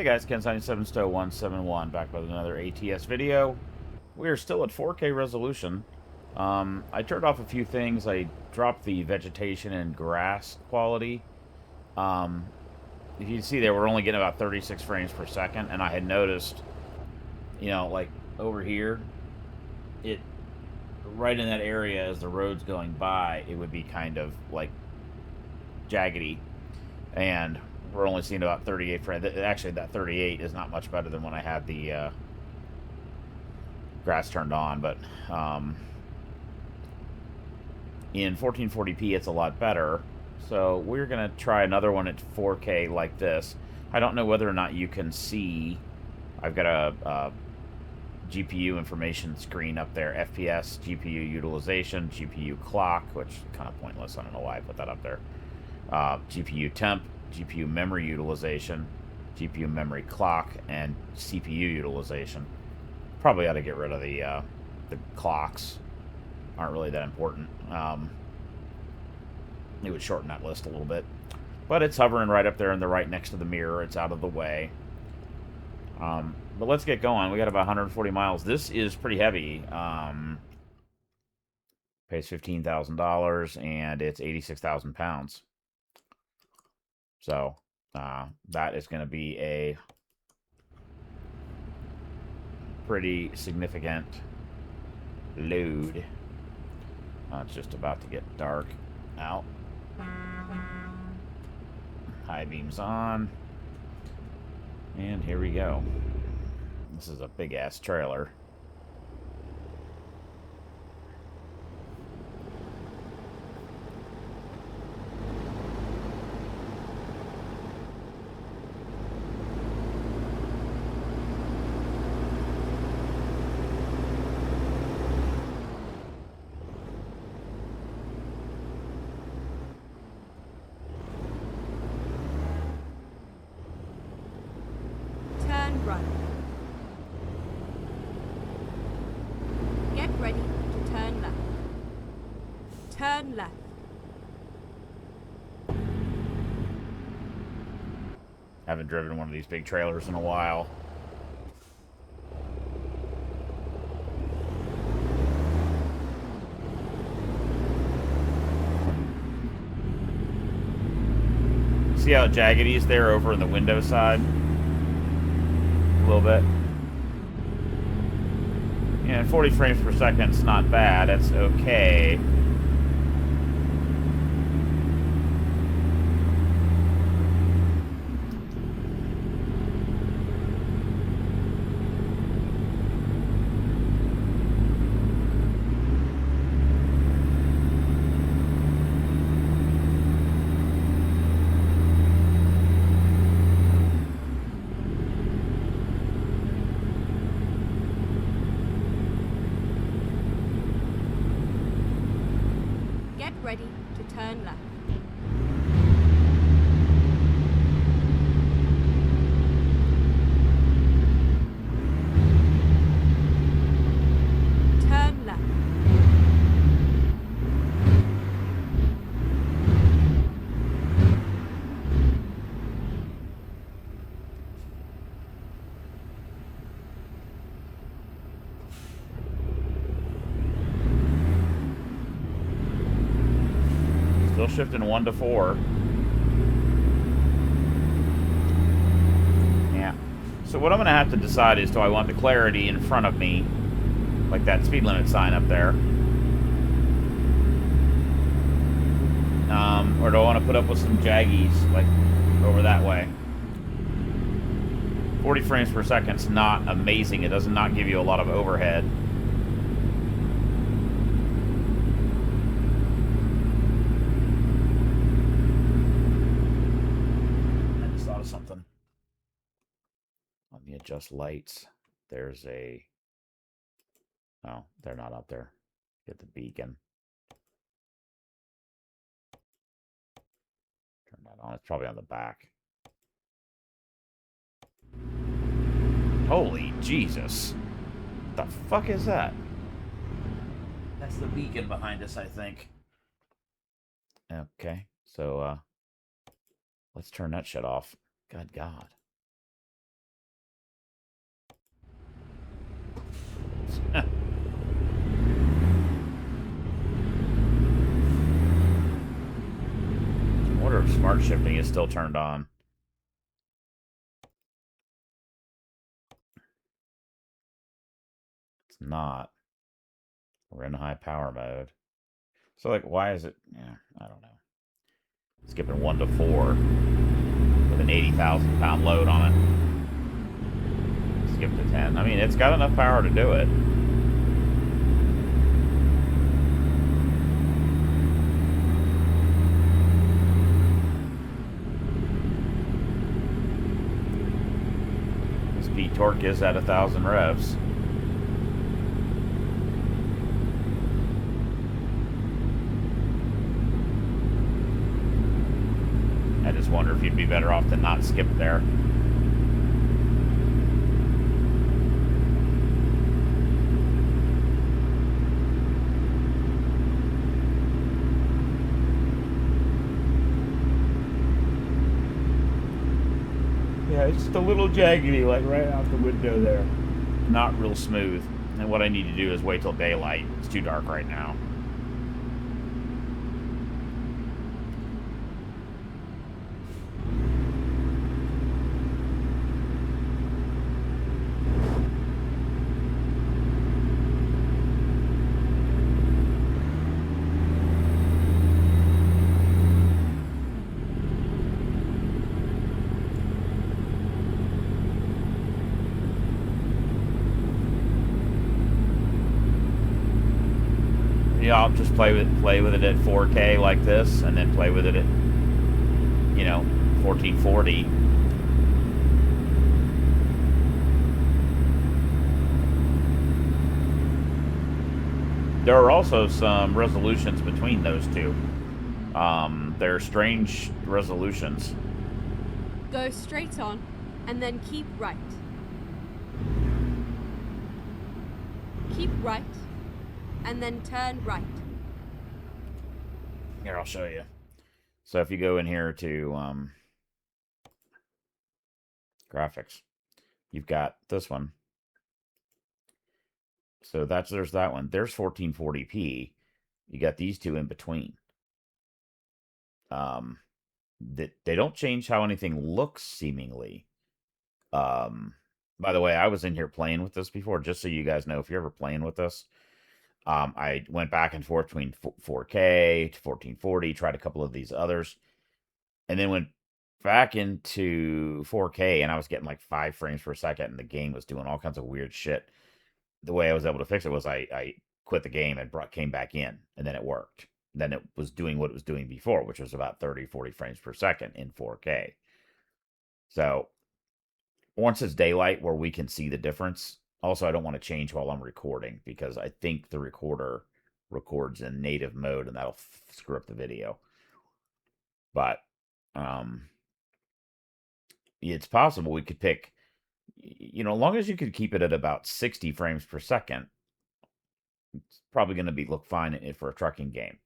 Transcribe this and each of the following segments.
Hey guys, Ken77Stow171 back with another ATS video. We are still at 4K resolution. I turned off a few things. I dropped the vegetation and grass quality. If you can see there, we're only getting about 36 frames per second, and I had noticed, like over here, it right in that area as the road's going by, it would be kind of like jaggedy, and we're only seeing about 38 frames. Actually, that 38 is not much better than when I had the grass turned on, but in 1440p it's a lot better. So we're going to try another one at 4K like this. I don't know whether or not you can see. I've got a GPU information screen up there. FPS, GPU utilization, GPU clock, which is kind of pointless. I don't know why I put that up there. GPU temp, GPU memory utilization, GPU memory clock, and CPU utilization. Probably ought to get rid of the clocks. Aren't really that important. It would shorten that list a little bit. But it's hovering right up there and they're right next to the mirror. It's out of the way. But let's get going. We got about 140 miles. This is pretty heavy. Pays $15,000 and it's 86,000 pounds. So that is going to be a pretty significant load. It's just about to get dark out. High beams on. And here we go. This is a big-ass trailer. Right. Get ready to turn left. Turn left. Haven't driven one of these big trailers in a while. See how jaggedy is there over in the window side? A little bit. Yeah, 40 frames per second is not bad. That's okay. Ready to turn left. Turn left. Still shifting 1 to 4. Yeah. So what I'm going to have to decide is, do I want the clarity in front of me, like that speed limit sign up there? Or do I want to put up with some jaggies, like over that way? 40 frames per second is not amazing. It does not give you a lot of overhead. Something. Let me adjust lights. There's a... Oh, they're not up there. Get the beacon. Turn that on. It's probably on the back. Holy Jesus. What the fuck is that? That's the beacon behind us, I think. Okay, so let's turn that shit off. God. smart shifting is still turned on. It's not. We're in high power mode. So, like, why is it... Yeah, I don't know. Skipping 1 to 4 with an 80,000-pound load on it. Skip to 10. I mean, it's got enough power to do it. Speed torque is at 1,000 revs. I just wonder if you'd be better off to not skip there. Yeah, it's just a little jaggedy, like right out the window there. Not real smooth. And what I need to do is wait till daylight. It's too dark right now. Yeah, I'll just play with it at 4K like this, and then play with it at, 1440. There are also some resolutions between those two. They're strange resolutions. Go straight on, and then keep right. Keep right, and then turn right. Here, I'll show you. So if you go in here to graphics, you've got this one. So there's that one. There's 1440p. You got these two in between. They don't change how anything looks, seemingly. By the way, I was in here playing with this before, just so you guys know, if you're ever playing with this. I went back and forth between 4K to 1440, tried a couple of these others, and then went back into 4K, and I was getting like 5 frames per second, and the game was doing all kinds of weird shit. The way I was able to fix it was I quit the game and came back in, and then it worked. Then it was doing what it was doing before, which was about 30, 40 frames per second in 4K. So once it's daylight where we can see the difference. Also, I don't want to change while I'm recording, because I think the recorder records in native mode, and that'll screw up the video. But it's possible we could pick, as long as you could keep it at about 60 frames per second, it's probably going to look fine for a trucking game.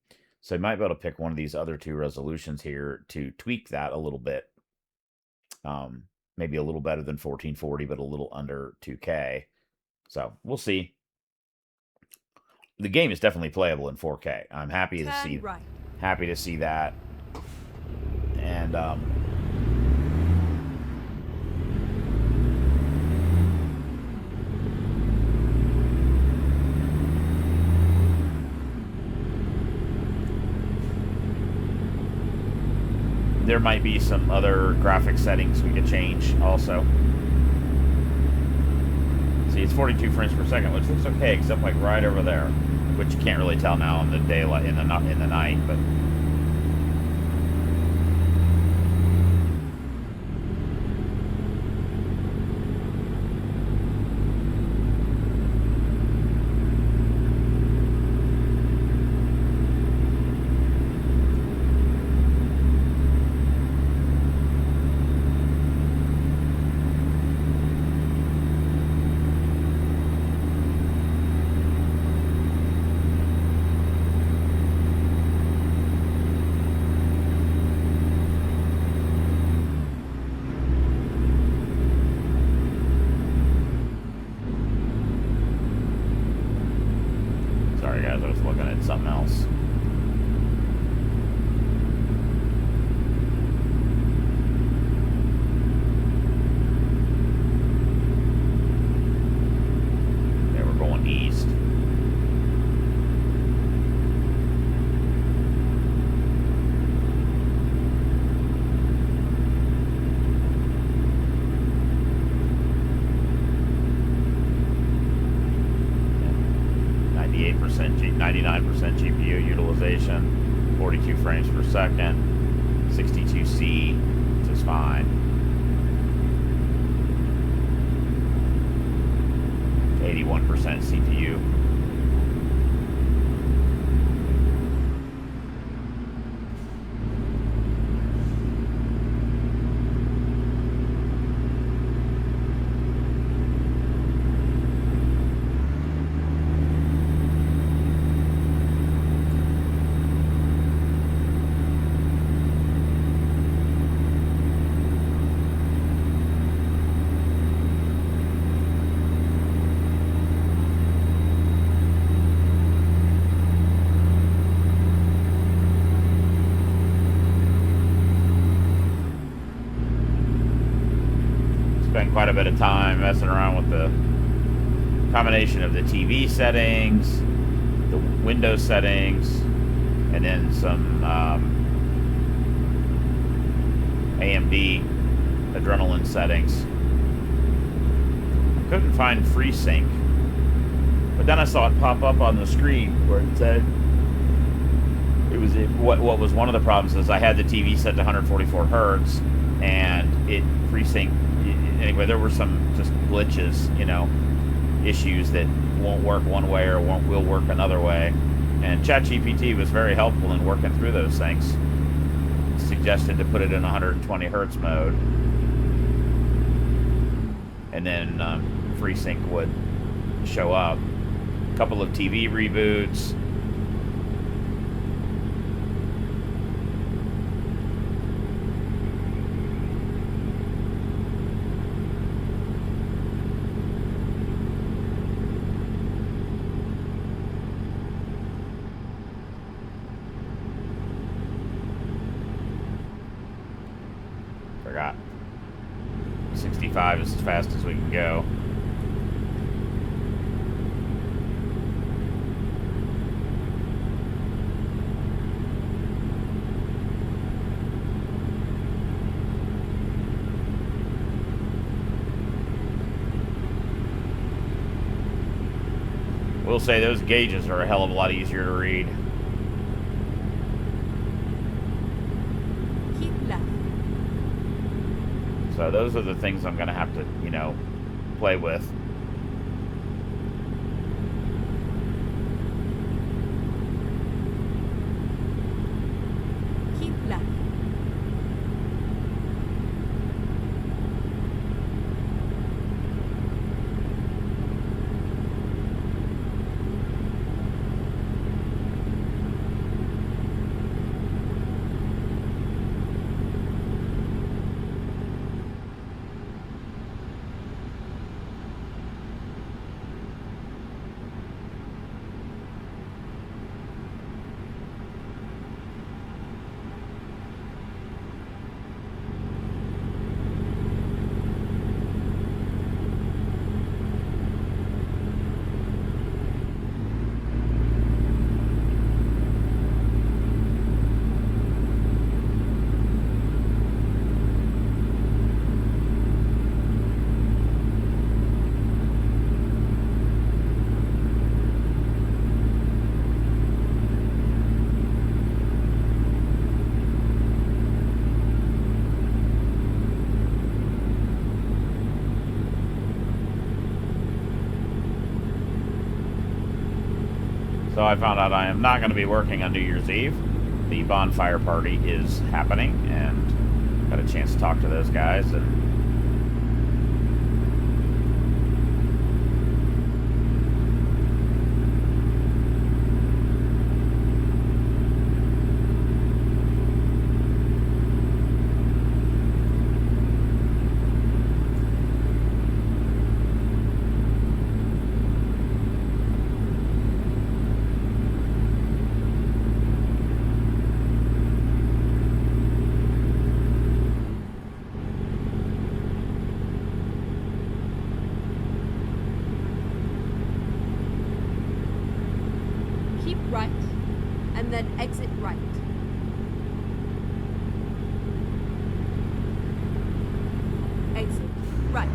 So you might be able to pick one of these other two resolutions here to tweak that a little bit. Maybe a little better than 1440, but a little under 2K. So we'll see. The game is definitely playable in 4K. I'm happy to see that. And there might be some other graphic settings we could change also. See, it's 42 frames per second, which looks okay, except like right over there, which you can't really tell now in the daylight, in the night, but. Sorry guys, I was looking at something else. 99% GPU utilization, 42 frames per second, 62C, which is fine. 81% CPU. Spent quite a bit of time messing around with the combination of the TV settings, the Windows settings, and then some AMD Adrenaline settings. I couldn't find FreeSync, but then I saw it pop up on the screen where it said what was one of the problems is I had the TV set to 144 hertz, and it FreeSync. Anyway, there were some just glitches, you know, issues that won't work one way or will work another way. And ChatGPT was very helpful in working through those things. It suggested to put it in 120 hertz mode, and then FreeSync would show up. A couple of TV reboots. Forgot. 65 is as fast as we can go. We'll say those gauges are a hell of a lot easier to read. Keep left. So those are the things I'm going to have to, you know, play with. Keep left. So I found out I am not going to be working on New Year's Eve. The bonfire party is happening, and got a chance to talk to those guys. And Keep right. And then exit right. Exit right.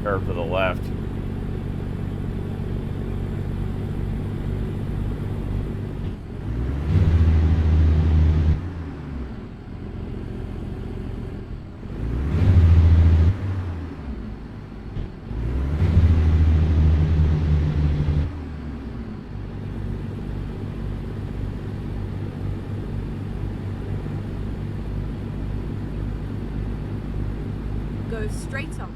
curve to the left. Go straight on.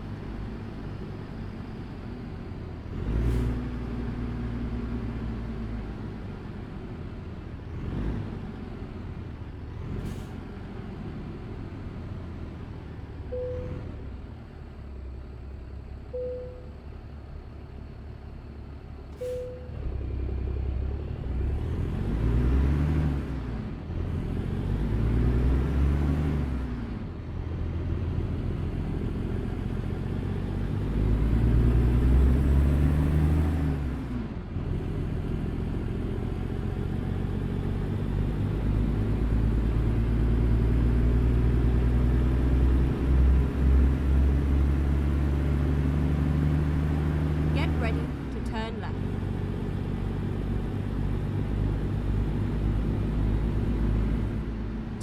Get ready to turn left.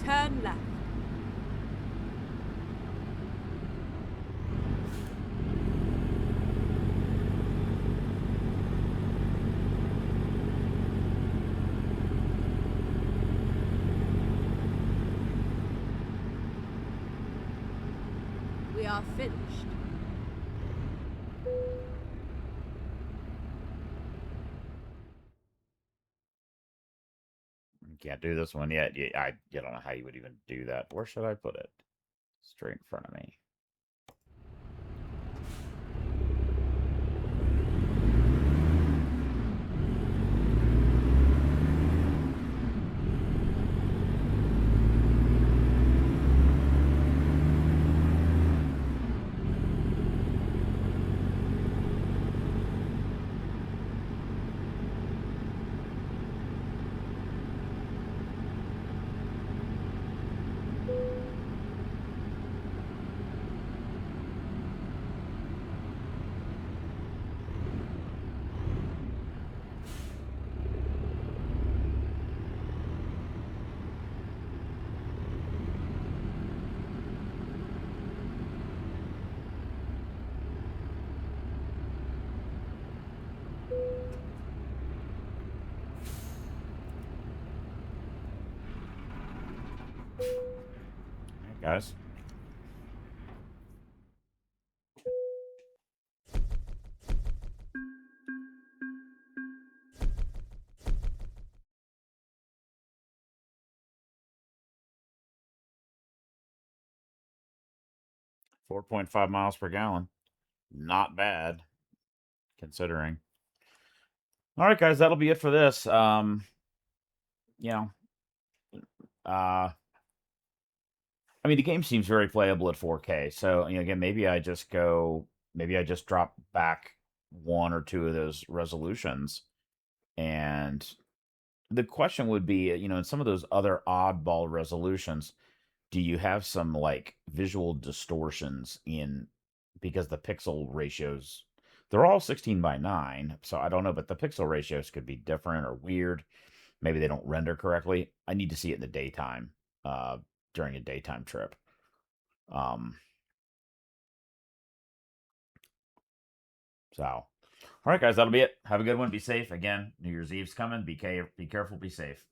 Turn left. We are finished. Can't do this one yet. I don't know how you would even do that. Where should I put it? Straight in front of me. All right, guys. 4.5 miles per gallon. Not bad, considering. All right, guys, that'll be it for this. You know, uh, I mean, the game seems very playable at 4K. So, again, maybe I just drop back one or two of those resolutions. And the question would be, in some of those other oddball resolutions, do you have some like visual distortions in because the pixel ratios they're all 16 by 9, so I don't know, but the pixel ratios could be different or weird. Maybe they don't render correctly. I need to see it in the daytime, during a daytime trip. Um, so, all right, guys, that'll be it. Have a good one. Be safe. Again, New Year's Eve's coming. Be careful. Be safe.